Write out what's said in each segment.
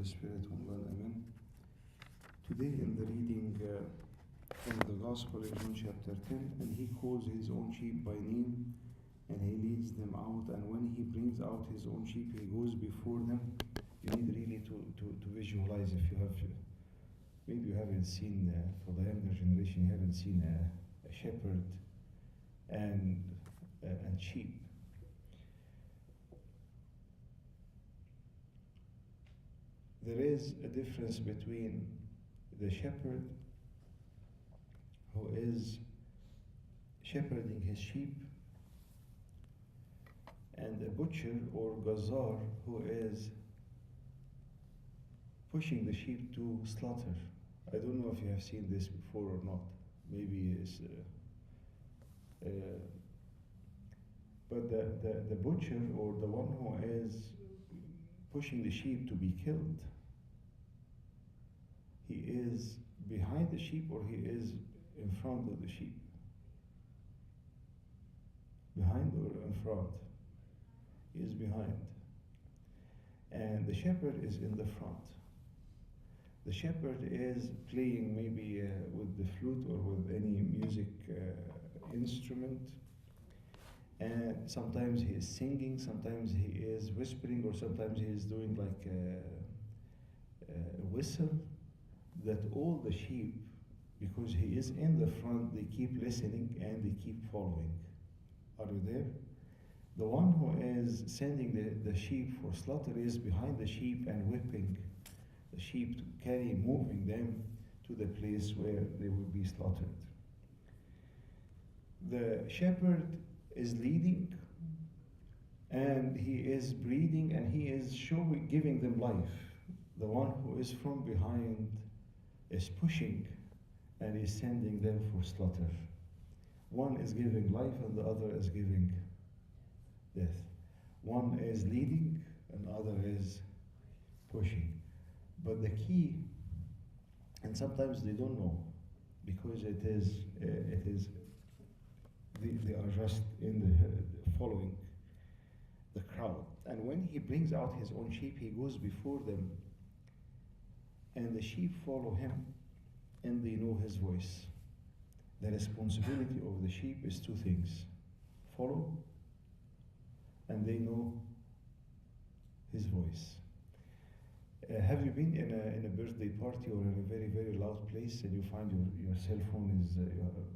Spirit, one God, Amen. Today in the reading from the Gospel in John chapter 10, and he calls his own sheep by name, and he leads them out, and when he brings out his own sheep, he goes before them. You need really to visualize. If you have, maybe you haven't seen, for the younger generation, you haven't seen a shepherd and sheep. There is a difference between the shepherd who is shepherding his sheep and a butcher or gazar who is pushing the sheep to slaughter. I don't know if you have seen this before or not. Maybe it's but the butcher or the one who is pushing the sheep to be killed, he is behind the sheep or he is in front of the sheep? Behind or in front? He is behind. And the shepherd is in the front. The shepherd is playing maybe with the flute or with any music instrument. And sometimes he is singing, sometimes he is whispering, or sometimes he is doing like a whistle, that all the sheep, because he is in the front, they keep listening and they keep following. Are you there? The one who is sending the sheep for slaughter is behind the sheep and whipping the sheep to carry, moving them to the place where they will be slaughtered. The shepherd is leading, and he is breeding, and he is giving them life. The one who is from behind is pushing and is sending them for slaughter. One is giving life and the other is giving death. One is leading and the other is pushing. But the key, and sometimes they don't know, because they are just in the following the crowd. And when he brings out his own sheep, he goes before them, and the sheep follow him, and they know his voice. The responsibility of the sheep is two things: follow, and they know his voice. Have you been in a birthday party or in a very, very loud place, and you find your cell phone is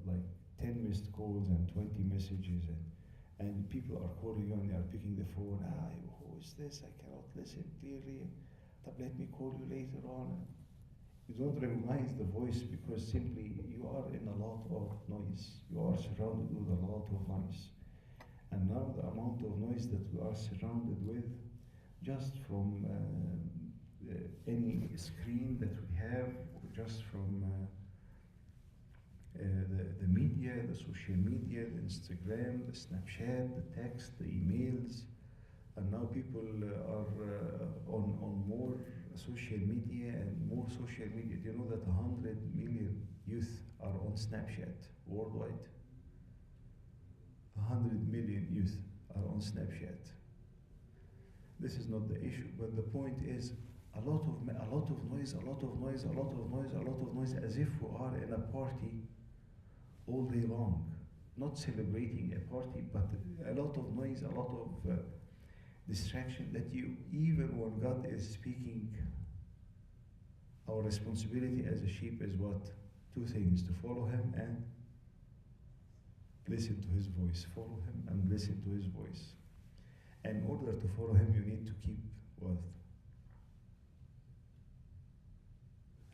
like 10 missed calls and 20 messages, and people are calling you and they are picking the phone? Who is this? I cannot listen clearly. Let me call you later on. You don't recognize the voice because simply you are in a lot of noise. You are surrounded with a lot of noise. And now the amount of noise that we are surrounded with, just from any screen that we have, just from the media, the social media, the Instagram, the Snapchat, the text, the emails, and now people are on more social media and more social media. Do you know that 100 million youth are on Snapchat worldwide? 100 million youth are on Snapchat. This is not the issue, but the point is a lot of noise, as if we are in a party all day long, not celebrating a party, but a lot of noise, a lot of distraction, that you, even when God is speaking, our responsibility as a sheep is what? Two things: to follow him and listen to his voice. Follow him and listen to his voice. And in order to follow him, you need to keep what?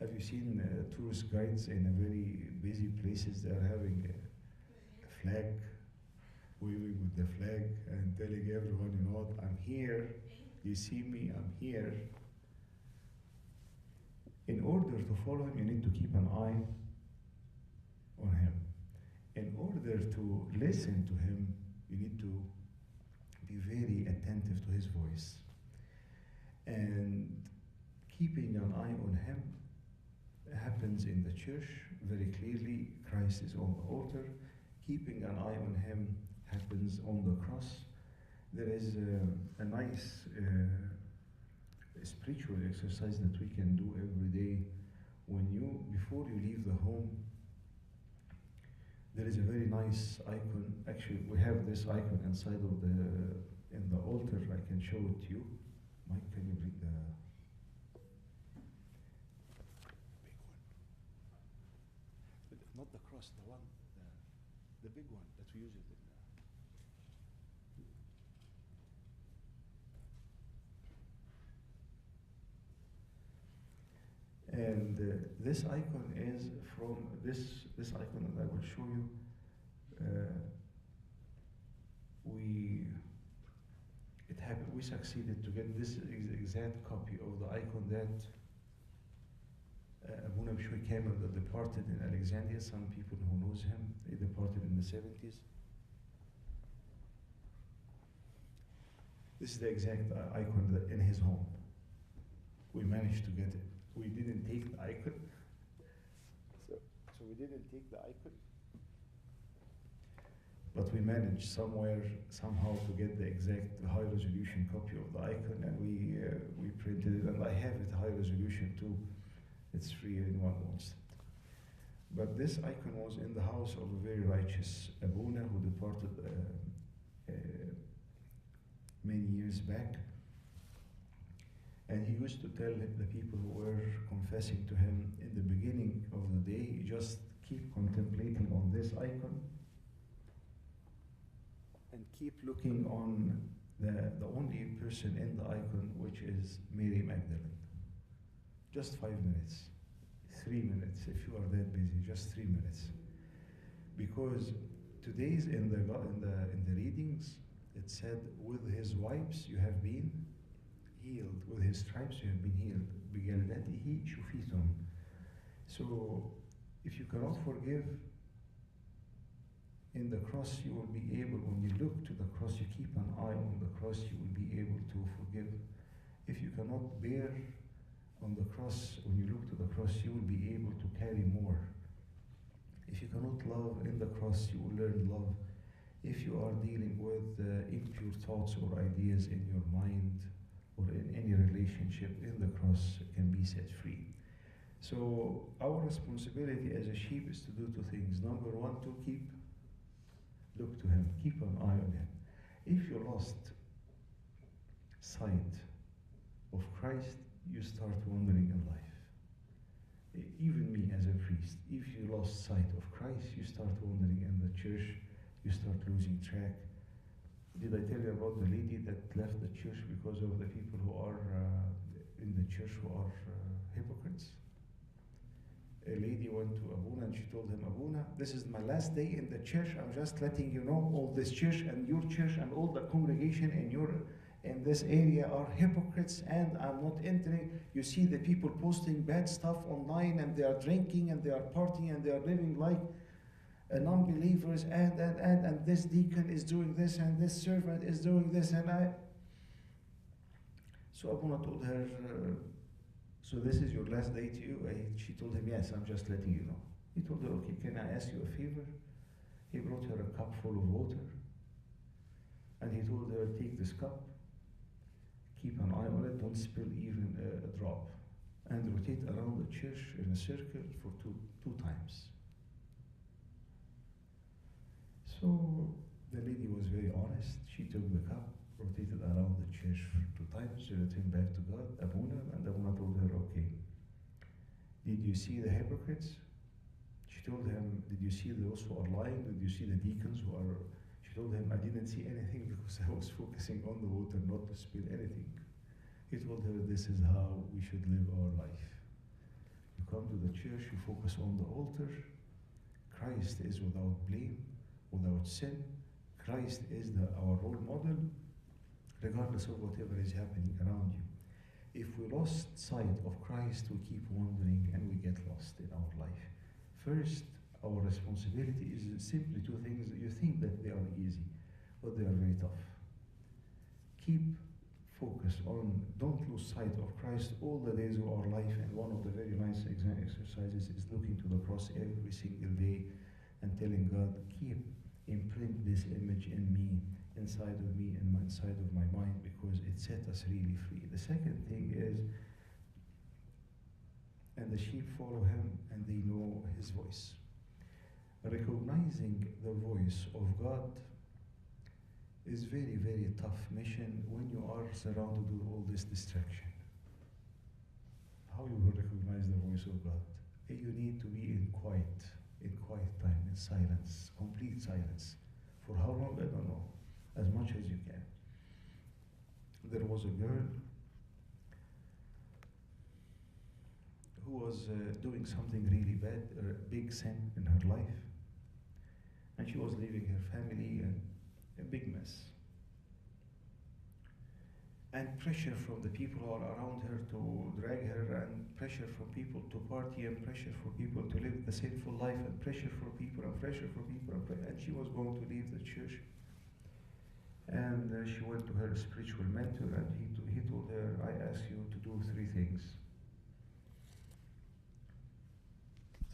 Have you seen tourist guides in a very busy places? They are having a flag, waving with the flag and telling everyone, you know what, I'm here, you see me, I'm here. In order to follow him, you need to keep an eye on him. In order to listen to him, you need to be very attentive to his voice. And keeping an eye on him happens in the church very clearly. Christ is on the altar. Keeping an eye on him happens on the cross. There is a nice spiritual exercise that we can do every day. Before you leave the home, there is a very nice icon. Actually, we have this icon inside of in the altar. I can show it to you. Mike, can you bring the big one? Not the cross, the big one that we use it in. And this icon is from this icon that I will show you. We succeeded to get this exact copy of the icon that Abuna Bishoy Kamel that departed in Alexandria. Some people who knows him, he departed in the 70s. This is the exact icon that in his home. We managed to get it. We didn't take the icon. So we didn't take the icon. But we managed somehow to get the exact high resolution copy of the icon, and we printed it, and I have it high resolution too. It's free, anyone wants it. But this icon was in the house of a very righteous Abuna who departed many years back. And he used to tell the people who were confessing to him in the beginning of the day, just keep contemplating on this icon and keep looking on the only person in the icon, which is Mary Magdalene. Just 5 minutes, 3 minutes, if you are that busy, just 3 minutes. Because today's in the readings, it said, with his wipes you have been healed, with his stripes you have been healed. بجلدته شفيتم. So if you cannot forgive in the cross, you will be able, when you look to the cross, you keep an eye on the cross, you will be able to forgive. If you cannot bear on the cross, when you look to the cross, you will be able to carry more. If you cannot love in the cross, you will learn love. If you are dealing with impure thoughts or ideas in your mind or in any relationship, in the cross can be set free. So our responsibility as a sheep is to do two things. Number one, to look to him, keep an eye on him. If you lost sight of Christ, you start wandering in life. Even me as a priest, if you lost sight of Christ, you start wandering in the church, you start losing track. Did I tell you about the lady that left the church because of the people who are in the church who are hypocrites? A lady went to Abuna and she told him, Abuna, this is my last day in the church. I'm just letting you know all this church and your church and all the congregation in this area are hypocrites, and I'm not entering. You see the people posting bad stuff online, and they are drinking and they are partying and they are living like non-believers, and this deacon is doing this and this servant is doing this, so Abuna told her, so this is your last day to you? She told him, yes, I'm just letting you know. He told her, okay, can I ask you a favor? He brought her a cup full of water, and he told her, take this cup, keep an eye on it, don't spill even a drop, and rotate around the church in a circle for two times. So the lady was very honest. She took the cup, rotated around the church 2 times, she returned back to God, Abuna, and Abuna told her, okay, did you see the hypocrites? She told him, did you see those who are lying? Did you see the deacons who are? She told him, I didn't see anything because I was focusing on the water, not to spill anything. He told her, this is how we should live our life. You come to the church, you focus on the altar. Christ is without blame, without sin. Christ is our role model, regardless of whatever is happening around you. If we lost sight of Christ, we keep wandering and we get lost in our life. First, our responsibility is simply 2 things. You think that they are easy, but they are very tough. Keep focus on, don't lose sight of Christ all the days of our life, and one of the very nice exercises is looking to the cross every single day and telling God, imprint this image in me inside of me and inside of my mind, because it set us really free. The second thing is, and the sheep follow him and they know his voice. Recognizing the voice of God is very, very tough mission when you are surrounded with all this distraction. How you will recognize the voice of God? You need to be in quiet time, in silence, complete silence. For how long, I don't know, as much as you can. There was a girl who was doing something really bad, a big sin in her life, and she was leaving her family and a big mess. And pressure from the people who are around her to drag her, and pressure from people to party, and pressure for people to live the sinful life, and pressure for people, and pressure for people, and she was going to leave the church. And she went to her spiritual mentor, and he told her, I ask you to do 3 things.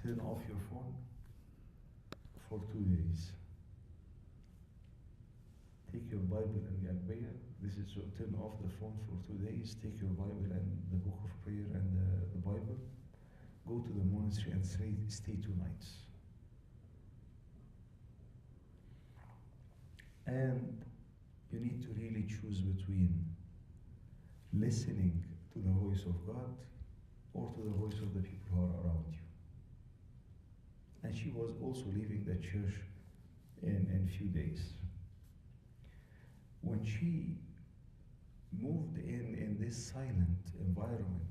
Turn off your phone for 2 days. Take your Bible and Yagbeya. This is to turn off the phone for 2 days. Take your Bible and the book of prayer and the Bible. Go to the monastery and stay 2 nights. And you need to really choose between listening to the voice of God or to the voice of the people who are around you. And she was also leaving the church in a few days. When she moved in this silent environment,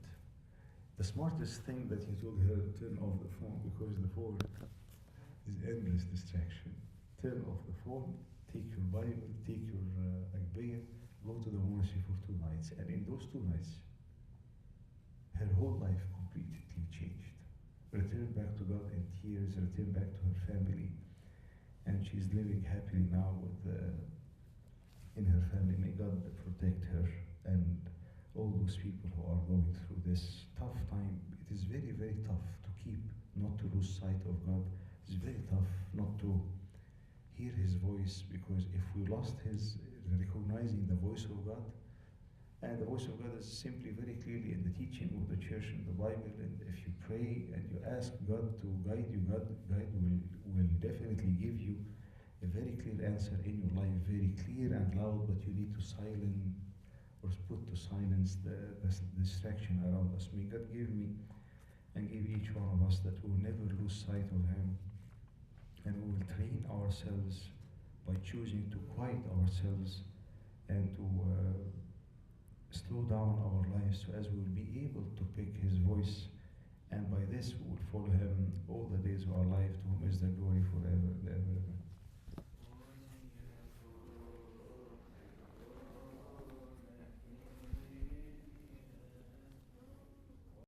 the smartest thing that he told her, turn off the phone, because the phone is endless distraction. Turn off the phone, take your Bible, take your Agbeya, go to the monastery for 2 nights. And in those 2 nights, her whole life completely changed. Returned back to God in tears, returned back to her family, and she's living happily now in her family. May God protect her and all those people who are going through this tough time. It is very, very tough to keep, not to lose sight of God. It's very tough not to hear his voice, because if we lost recognizing the voice of God, and the voice of God is simply very clearly in the teaching of the church and the Bible, and if you pray and you ask God to guide you, God will definitely give you a very clear answer in your life, very clear and loud, but you need to silence or put to silence the distraction around us. May God give me and give each one of us that we will never lose sight of him, and we will train ourselves by choosing to quiet ourselves and to slow down our lives, so as we will be able to pick his voice, and by this we will follow him all the days of our life, to whom is the glory forever and ever.